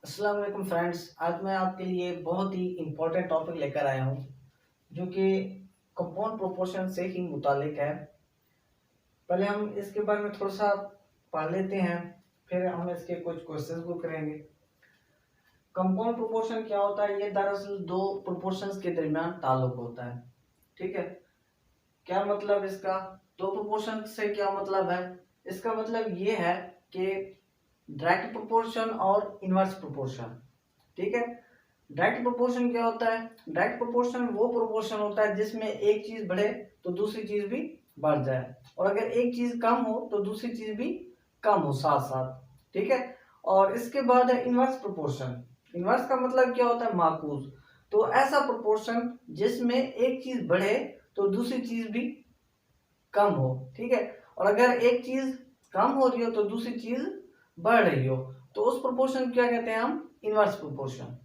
अस्सलाम वालेकुम फ्रेंड्स। आज मैं आपके लिए बहुत ही इम्पोर्टेंट टॉपिक लेकर आया हूँ जो कि कंपाउंड प्रोपोर्शन से ही मुतालिक है। पहले हम इसके बारे में थोड़ा सा पढ़ लेते हैं, फिर हम इसके कुछ क्वेश्चंस को करेंगे। कंपाउंड प्रोपोर्शन क्या होता है? ये दरअसल दो प्रोपोर्शंस के दरमियान ताल्लुक होता है। ठीक है, क्या मतलब इसका? दो प्रोपोर्शन से क्या मतलब है? इसका मतलब ये है कि डायरेक्ट प्रोपोर्शन और इनवर्स प्रोपोर्शन। ठीक है, डायरेक्ट प्रोपोर्शन क्या होता है? डायरेक्ट प्रोपोर्शन वो प्रोपोर्शन होता है जिसमें एक चीज बढ़े तो दूसरी चीज भी बढ़ जाए, और अगर एक चीज कम हो तो दूसरी चीज भी कम हो साथ साथ। ठीक है, और इसके बाद है इनवर्स प्रोपोर्शन। इनवर्स का मतलब क्या होता है? माकूस। तो ऐसा प्रोपोर्शन जिसमें एक चीज बढ़े तो दूसरी चीज भी कम हो। ठीक है, और अगर एक चीज कम हो रही हो तो दूसरी चीज बढ़ रही हो, तो उस प्रोपोर्शन क्या कहते हैं हम? Inverse proportion.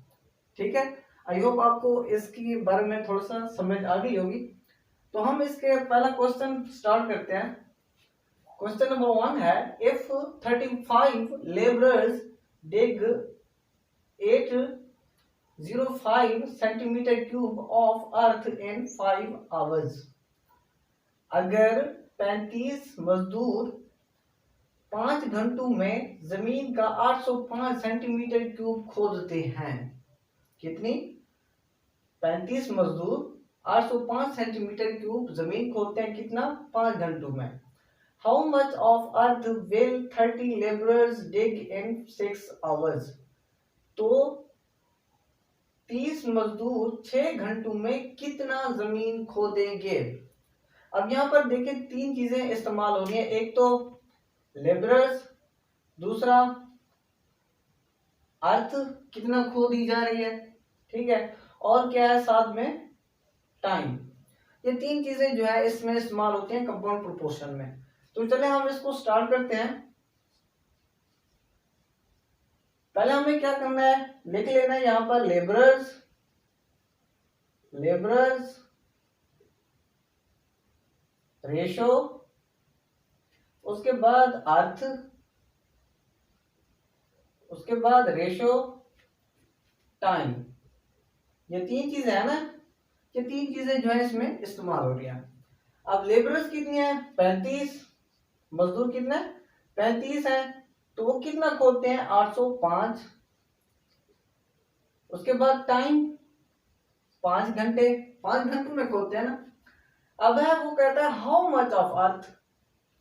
ठीक है, आई होप आपको इसके बारे में थोड़ा सा समझ आ गई होगी। तो हम इसके पहला क्वेश्चन स्टार्ट करते हैं। क्वेश्चन नंबर 1 है, if 35 labourers dig 805 centimetre cube of earth in 5 hours. अगर 35 मजदूर 5 घंटों में जमीन का 805 सेंटीमीटर क्यूब खोदते हैं। कितनी? 35 मजदूर 805 सेंटीमीटर क्यूब जमीन खोदते हैं, कितना? 5 घंटों में। How much of earth will 30 labourers dig in 6 hours. तो 30 मजदूर 6 घंटों में कितना जमीन खोदेंगे? अब यहां पर देखिए तीन चीजें इस्तेमाल हो रही है। एक तो लेबरर्स, दूसरा अर्थ कितना खोदी जा रही है, ठीक है, और क्या है साथ में? टाइम। ये तीन चीजें जो है इसमें इस्तेमाल होती हैं कंपाउंड प्रोपोर्शन में। तो चले हम इसको स्टार्ट करते हैं। पहले हमें क्या करना है? लिख लेना है यहां पर लेबरर्स रेशो, उसके बाद अर्थ, उसके बाद रेशो टाइम। ये तीन चीजें है ना, ये तीन चीजें जो है इसमें इस्तेमाल हो रही है। अब लेबरर्स कितनी है? 35। मजदूर कितने? 35 है, तो वो कितना खोदते हैं? 805। उसके बाद टाइम 5 घंटे, 5 घंटों में खोदते हैं ना। अब है वो कहता है हाउ मच ऑफ अर्थ,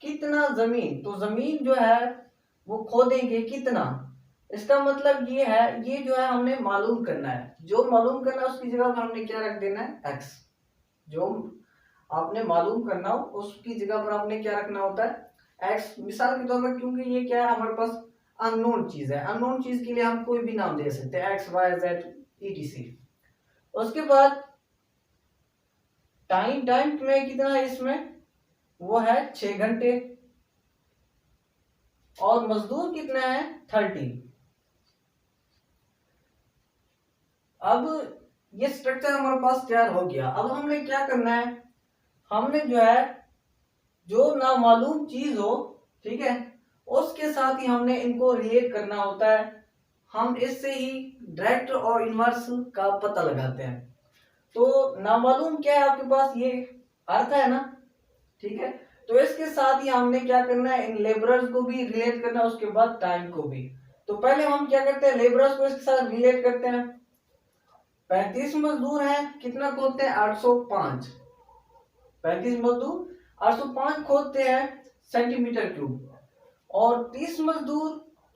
कितना जमीन। तो जमीन जो है वो खोदेंगे कितना। इसका मतलब ये है, ये जो है हमने मालूम करना है। जो मालूम करना है उसकी जगह पर हमने क्या रख देना है? एक्स। जो आपने मालूम करना हो उसकी जगह पर आपने क्या रखना होता है? एक्स। मिसाल के तौर पर, क्योंकि ये क्या है हमारे पास अननोन चीज है, अननोन चीज के लिए हम कोई भी नाम दे सकते हैं, एक्स वाई जेड ईटीसी। उसके बाद टाइम, टाइम में कितना है इसमें? वो है 6 घंटे। और मजदूर कितना है? 30। अब ये स्ट्रक्चर हमारे पास तैयार हो गया। अब हमने क्या करना है? हमने जो है जो नामालूम चीज हो, ठीक है, उसके साथ ही हमने इनको रिलेट करना होता है। हम इससे ही डायरेक्ट और इनवर्स का पता लगाते हैं। तो नामालूम क्या है आपके पास? ये अर्थ है ना, ठीक है। तो इसके साथ ही हमने क्या करना है? इन लेबरर्स को भी रिलेट करना है, उसके बाद टाइम को भी। तो पहले हम क्या करते हैं? लेबरर्स को इसके साथ रिलेट करते हैं। 35 मजदूर हैं, कितना खोदते हैं? 805। 35 मजदूर 805 खोदते हैं सेंटीमीटर क्यूब। और 30 मजदूर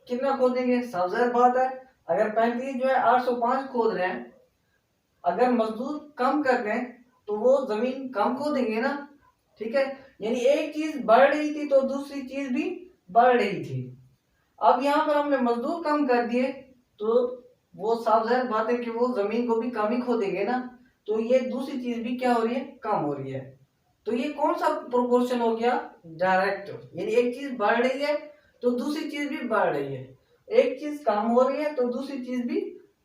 कितना खोदेंगे? साफ जाहिर बात है, अगर 35 जो है 805 खोद रहे हैं, अगर मजदूर कम कर दें तो वो जमीन कम खोदेंगे ना। ठीक है, यानी एक चीज बढ़ रही थी तो दूसरी चीज भी बढ़ रही थी। अब यहाँ पर हमने मजदूर कम कर दिए तो वो साफ जाहिर बात है कि वो जमीन को भी कम ही खोदेंगे ना। तो ये दूसरी चीज भी क्या हो रही है? कम हो रही है। तो ये कौन सा प्रोपोर्शन हो गया? डायरेक्ट। यानी एक चीज बढ़ रही है तो दूसरी चीज भी बढ़ रही है, एक चीज कम हो रही है तो दूसरी चीज भी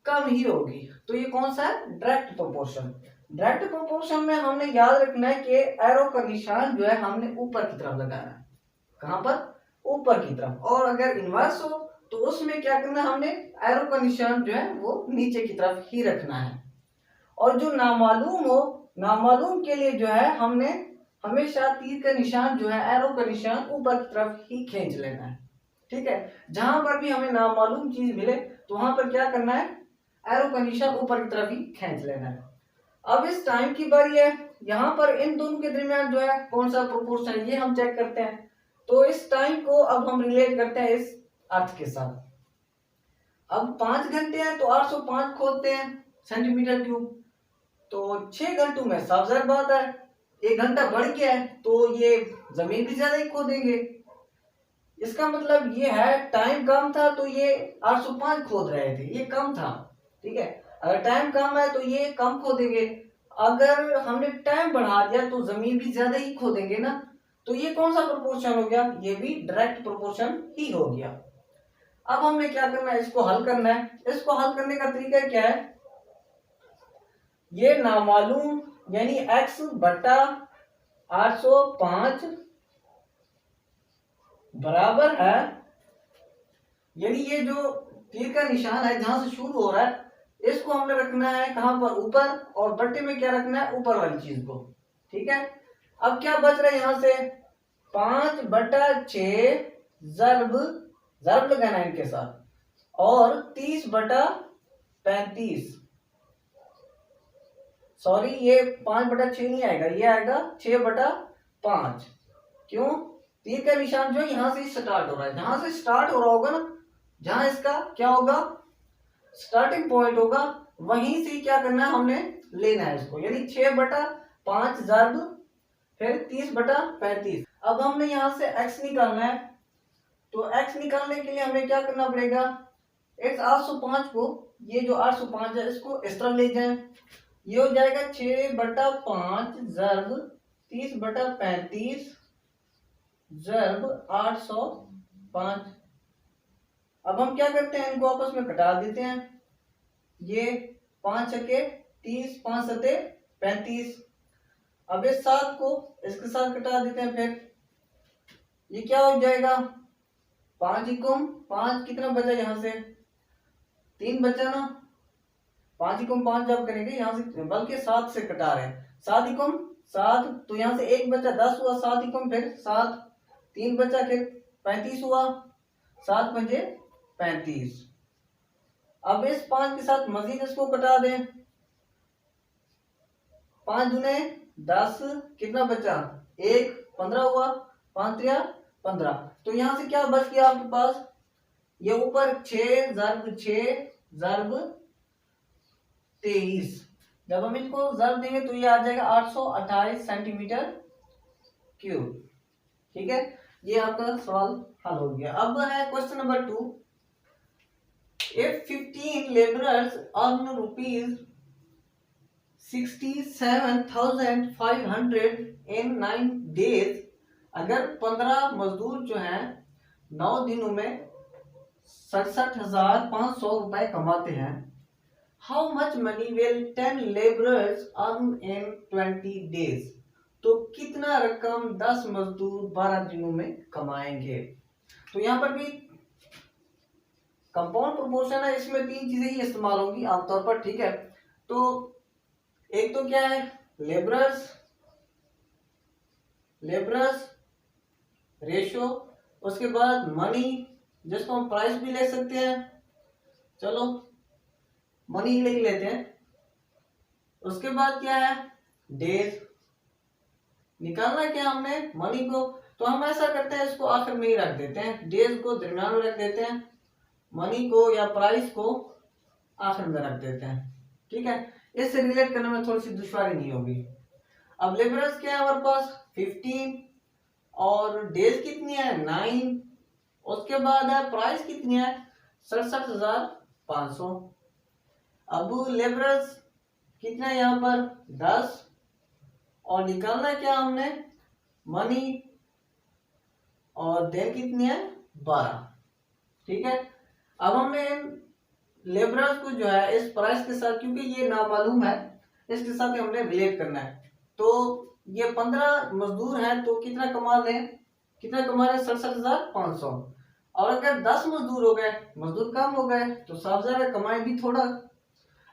कम ही होगी। तो ये कौन सा है? Direct proportion. डायरेक्ट प्रोपोर्शन में हमने याद रखना है कि एरो का निशान जो है हमने ऊपर की तरफ लगाना है। कहां पर? ऊपर की तरफ। और अगर इनवर्स हो तो उसमें क्या करना है, हमने एरो का निशान जो है वो नीचे की तरफ ही रखना है। और जो नामालूम हो, नामालूम के लिए जो है हमने हमेशा तीर का निशान जो है, एरो का निशान ऊपर की तरफ ही खींच लेना है। ठीक है, जहां पर भी हमें नामालूम चीज मिले तो वहां पर क्या करना है, एरो का निशान ऊपर की तरफ ही खींच लेना है। अब इस टाइम की बारी है, यहाँ पर इन दोनों के दरमियान जो है कौन सा प्रोपोर्शन है ये हम चेक करते हैं। तो इस टाइम को अब हम रिलेट करते हैं इस अर्थ के साथ। अब 5 घंटे हैं तो 805 खोदते हैं सेंटीमीटर क्यूब, तो 6 घंटों में साफ जाहिर बात है 1 घंटा बढ़ गया है तो ये जमीन भी ज्यादा ही खोदेंगे। इसका मतलब ये है टाइम कम था तो ये 805 खोद रहे थे, ये कम था। ठीक है, अगर टाइम कम है तो ये कम खोदेंगे, अगर हमने टाइम बढ़ा दिया तो जमीन भी ज्यादा ही खोदेंगे ना। तो ये कौन सा प्रोपोर्शन हो गया, ये भी डायरेक्ट प्रोपोर्शन ही हो गया। अब हमने क्या करना है, इसको हल करना है। इसको हल करने का तरीका क्या है, ये नामालूम यानी x बटा 805 बराबर है, यानी ये जो तीर का निशान है जहां से शुरू हो रहा है इसको हमने रखना है कहां पर, ऊपर, और बट्टे में क्या रखना है, ऊपर वाली चीज को। ठीक है, अब क्या बच रहा है यहां से, 5/6 जर्ब लगाना है इनके साथ, और 30/35, सॉरी ये 5/6 नहीं आएगा, ये आएगा 6/5। क्यों, तीर का निशान जो है यहां से स्टार्ट हो रहा है, जहां से स्टार्ट हो रहा होगा ना, जहां इसका क्या होगा स्टार्टिंग पॉइंट होगा, वहीं से क्या करना है हमने लेना है इसको, यानी 6/5 जर्ब फिर 30/35। अब हमने यहां से x निकालना है, तो x निकालने के लिए हमें क्या करना पड़ेगा, इस 805 को, ये जो 805 है इसको इस तरफ ले जाएं, ये हो जाएगा 6/5 जर्ब 30/35 जर्ब 805। अब हम क्या करते हैं, इनको आपस में घटा देते हैं, ये 5 छक्के 30, 5 सते 35। अब इस 7 को इसके साथ घटा देते हैं, फिर ये क्या हो जाएगा, 5 एकम 5 कितना बचा, यहाँ से 3 बचा ना, 5 एकम 5 जब करेंगे यहाँ से, बल्कि 7 से कटा रहे हैं, 7 एकम 7, तो यहाँ से 1 बचा, 10 हुआ, 7 एकम फिर 7, 3 बचा, फिर 35 हुआ, 7 पंजे 35। अब इस 5 के साथ मजीद इसको कटा दें, 5 दूने 10, कितना बचा 1, 15 हुआ, 5 3 15। तो यहां से क्या बच गया आपके पास, ये ऊपर 6 जर्ब 6 जर्ब 23, जब हम इसको जर्ब देंगे तो ये आ जाएगा 828 सेंटीमीटर क्यूब। ठीक है, ये आपका सवाल हल हो गया। अब है question number 2, if 15 laborers earn rupees 67,500 in 9 days, अगर 15 मजदूर जो हैं 9 दिनों में 67,500 रुपए कमाते हैं, how much money will 10 laborers earn in 20 days, तो कितना रकम 10 मजदूर 12 दिनों में कमाएंगे। तो यहाँ पर भी कंपाउंड प्रोपोर्शन है, इसमें 3 चीजें ही इस्तेमाल होंगी आमतौर पर। ठीक है, तो एक तो क्या है, लेबरर्स रेशियो, उसके बाद मनी जिसको हम प्राइस भी ले सकते हैं, चलो मनी ले लेते हैं, उसके बाद क्या है डेज, निकालना क्या हमने मनी को, तो हम ऐसा करते हैं इसको आखिर में ही रख देते हैं, डेज को दरम्यान में रख देते हैं, मनी को या प्राइस को आखिर में रख देते हैं। ठीक है, इससे रिलेट करने में थोड़ी सी दुश्वारी नहीं होगी। अब लेबरर्स क्या है हमारे पास 15 और डेज कितनी है 9, उसके बाद है प्राइस कितनी है 67,500। अब लेबरर्स कितना है यहाँ पर 10, और निकालना क्या हमने मनी, और देन कितनी है 12। ठीक है, अब हमने लेबरर्स को जो है इस प्राइस के साथ, क्योंकि ये नामालूम है, इसके साथ हमने रिलेट करना है। तो ये 15 मजदूर हैं तो कितना कमा रहे हैं 67,500, और अगर 10 मजदूर हो गए, मजदूर कम हो गए तो साफ ज़ाहिर कमाए भी थोड़ा।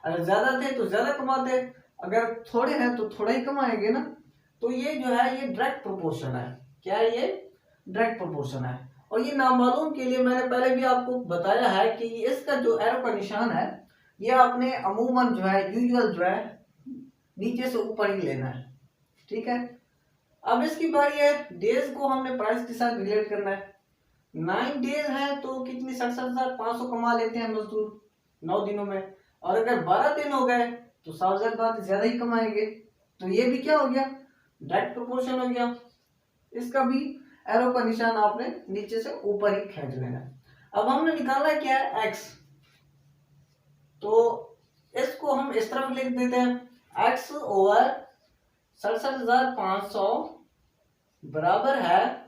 अगर ज्यादा थे तो ज्यादा कमाते, अगर थोड़े हैं तो थोड़ा ही कमाएंगे ना। तो ये जो है ये डायरेक्ट प्रोपोर्शन है। क्या है ये? डायरेक्ट प्रोपोर्शन है। और ये नामालूम के लिए मैंने पहले भी आपको बताया है कि इसका जो एरो का निशान है ये आपने अमूमन जो है यूजुअल जो है नीचे से ऊपर ही लेना है। ठीक है। अब इसकी बारी है, डेज को हमने प्राइस के साथ रिलेट करना है। 9 डेज है तो कितनी 67,500 कमा लेते हैं मजदूर 9 दिनों में। और अगर 12 दिन हो गए तो साफ सी बात ज्यादा ही कमाएंगे। तो ये भी क्या हो गया? डायरेक्ट प्रोपोर्शन हो गया। इसका भी एरो का निशान आपने नीचे से ऊपर ही खींच लेना है। अब हमने निकाला क्या है? एक्स। तो इसको हम इस तरफ लिख देते हैं, एक्स ओवर 67,500 बराबर है,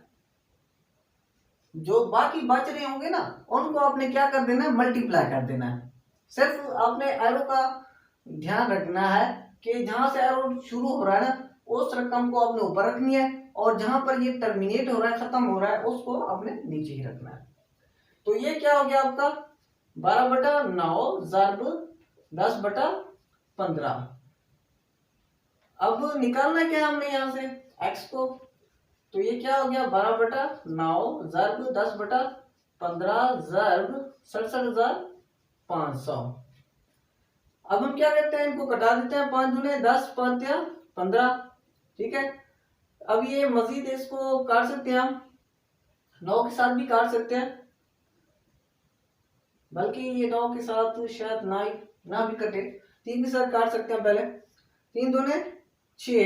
जो बाकी बच रहे होंगे ना उनको आपने क्या कर देना है? मल्टीप्लाई कर देना है। सिर्फ आपने एरो का ध्यान रखना है कि जहां से एरो शुरू हो रहा है ना उस रकम को आपने ऊपर रखनी है, और जहां पर ये टर्मिनेट हो रहा है, खत्म हो रहा है, उसको आपने नीचे ही रखना है। तो ये क्या हो गया आपका? 12/9 ज़र्ब 10/15। अब निकालना क्या है हमने यहां से एक्स को। तो ये क्या हो गया? 12/9 ज़र्ब 10/15 ज़र्ब 67,500। अब हम क्या करते हैं? इनको कटा देते हैं, 5 दूने 10, 5 या 15। ठीक है। अब ये मजीद इसको काट सकते हैं हम, 9 के साथ भी काट सकते हैं, बल्कि ये 9 के साथ शायद ना भी कटे, 3 के साथ काट सकते हैं पहले। 3 दूने 6,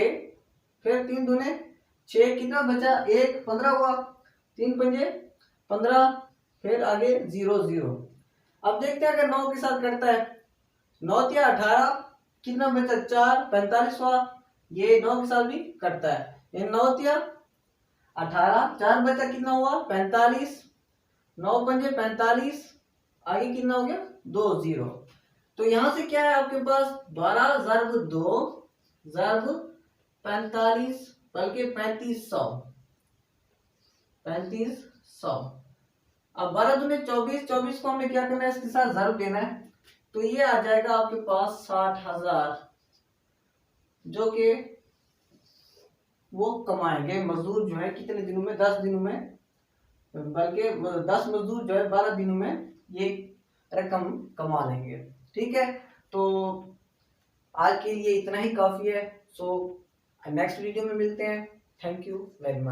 फिर 3 दूने 6, कितना बचा? 1, 15 हुआ, 3 पंजे 15, फिर आगे 0 0। अब देखते हैं अगर 9 के साथ कटता है, 9 या 18, कितना बचा? 4, 45 हुआ। ये 9 के साथ भी कटता है, ये 9 या 18, 4 बचा, कितना हुआ? 45, 9 पंजे 45, आगे कितना हो गया? 2 0। तो यहां से क्या है आपके पास? 12 ज़र्ब 2 ज़र्ब 45, बल्कि 3500। अब 12 दूने 24, 24 को हमने क्या करना है? इसके साथ ज़र्ब देना है। तो ये आ जाएगा आपके पास 60,000, जो कि वो कमाएंगे मजदूर जो है कितने दिनों में? 10 दिनों में, बल्कि 10 मजदूर जो है 12 दिनों में ये रकम कमा लेंगे। ठीक है। तो आज के लिए इतना ही काफी है। सो नेक्स्ट वीडियो में मिलते हैं। Thank you very much.